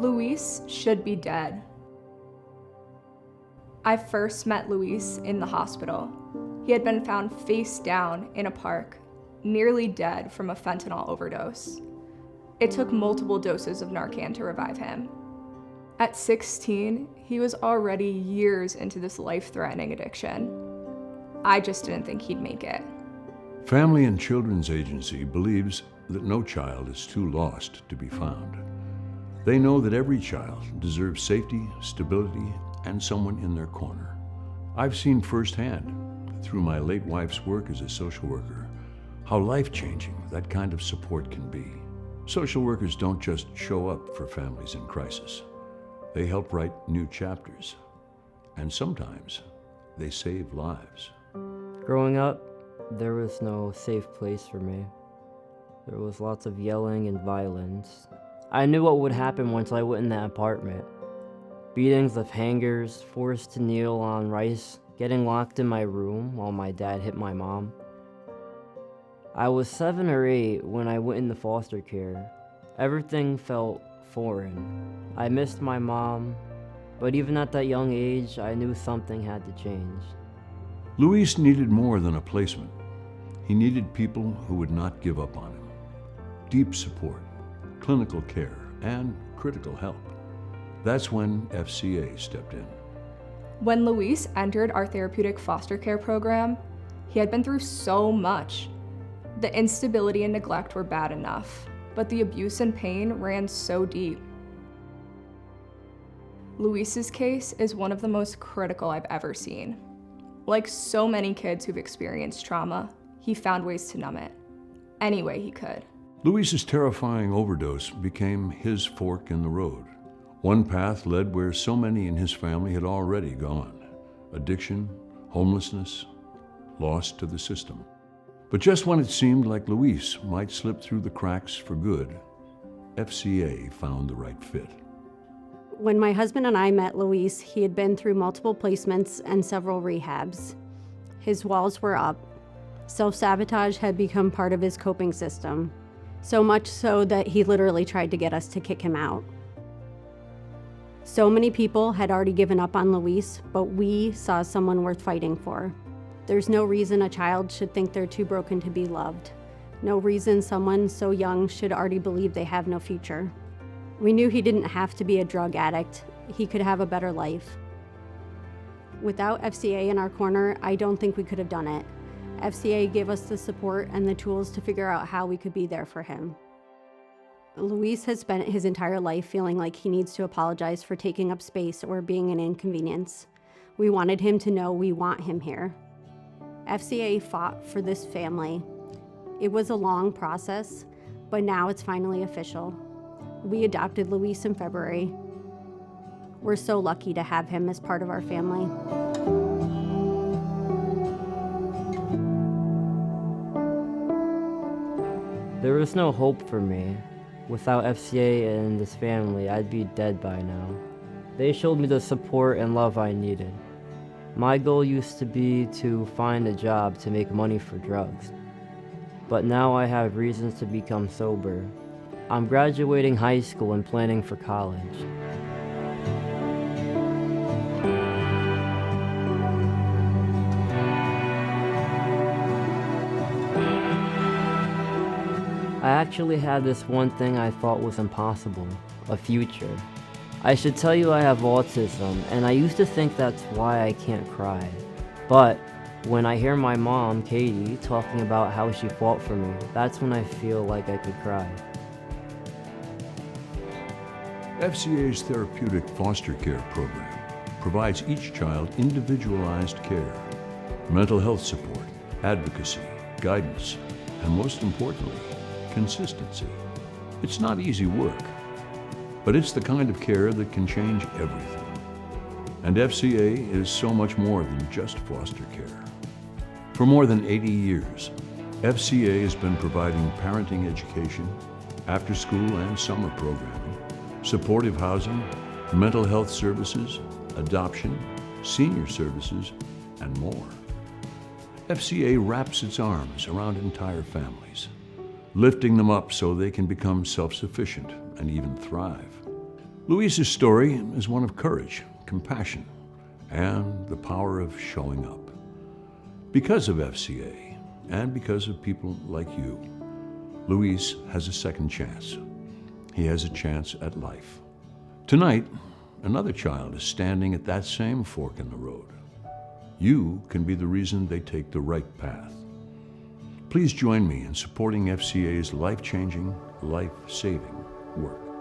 Luis should be dead. I first met Luis in the hospital. He had been found face down in a park, nearly dead from a fentanyl overdose. It took multiple doses of Narcan to revive him. At 16, he was already years into this life-threatening addiction. I just didn't think he'd make it. Family and Children's Agency believes that no child is too lost to be found. They know that every child deserves safety, stability, and someone in their corner. I've seen firsthand, through my late wife's work as a social worker, how life-changing that kind of support can be. Social workers don't just show up for families in crisis. They help write new chapters, and sometimes they save lives. Growing up, there was no safe place for me. There was lots of yelling and violence. I knew what would happen once I went in that apartment. Beatings of hangers, forced to kneel on rice, getting locked in my room while my dad hit my mom. I was 7 or 8 when I went into foster care. Everything felt foreign. I missed my mom, but even at that young age, I knew something had to change. Luis needed more than a placement. He needed people who would not give up on him. Deep support, clinical care, and critical help. That's when FCA stepped in. When Luis entered our therapeutic foster care program, he had been through so much. The instability and neglect were bad enough, but the abuse and pain ran so deep. Luis's case is one of the most critical I've ever seen. Like so many kids who've experienced trauma, he found ways to numb it, any way he could. Luis's terrifying overdose became his fork in the road. One path led where so many in his family had already gone: addiction, homelessness, lost to the system. But just when it seemed like Luis might slip through the cracks for good, FCA found the right fit. When my husband and I met Luis, he had been through multiple placements and several rehabs. His walls were up. Self-sabotage had become part of his coping system, so much so that he literally tried to get us to kick him out. So many people had already given up on Luis, but we saw someone worth fighting for. There's no reason a child should think they're too broken to be loved. No reason someone so young should already believe they have no future. We knew he didn't have to be a drug addict. He could have a better life. Without FCA in our corner, I don't think we could have done it. FCA gave us the support and the tools to figure out how we could be there for him. Luis has spent his entire life feeling like he needs to apologize for taking up space or being an inconvenience. We wanted him to know we want him here. FCA fought for this family. It was a long process, but now it's finally official. We adopted Luis in February. We're so lucky to have him as part of our family. There was no hope for me. Without FCA and this family, I'd be dead by now. They showed me the support and love I needed. My goal used to be to find a job to make money for drugs. But now I have reasons to become sober. I'm graduating high school and planning for college. I actually had this one thing I thought was impossible, a future. I should tell you I have autism, and I used to think that's why I can't cry. But when I hear my mom, Katie, talking about how she fought for me, that's when I feel like I could cry. FCA's therapeutic foster care program provides each child individualized care, mental health support, advocacy, guidance, and most importantly, consistency. It's not easy work, but it's the kind of care that can change everything. And FCA is so much more than just foster care. For more than 80 years, FCA has been providing parenting education, after-school and summer programming, supportive housing, mental health services, adoption, senior services, and more. FCA wraps its arms around entire families, lifting them up so they can become self-sufficient and even thrive. Louise's story is one of courage, compassion, and the power of showing up. Because of FCA, and because of people like you, Luis has a second chance. He has a chance at life. Tonight, another child is standing at that same fork in the road. You can be the reason they take the right path. Please join me in supporting FCA's life-changing, life-saving work.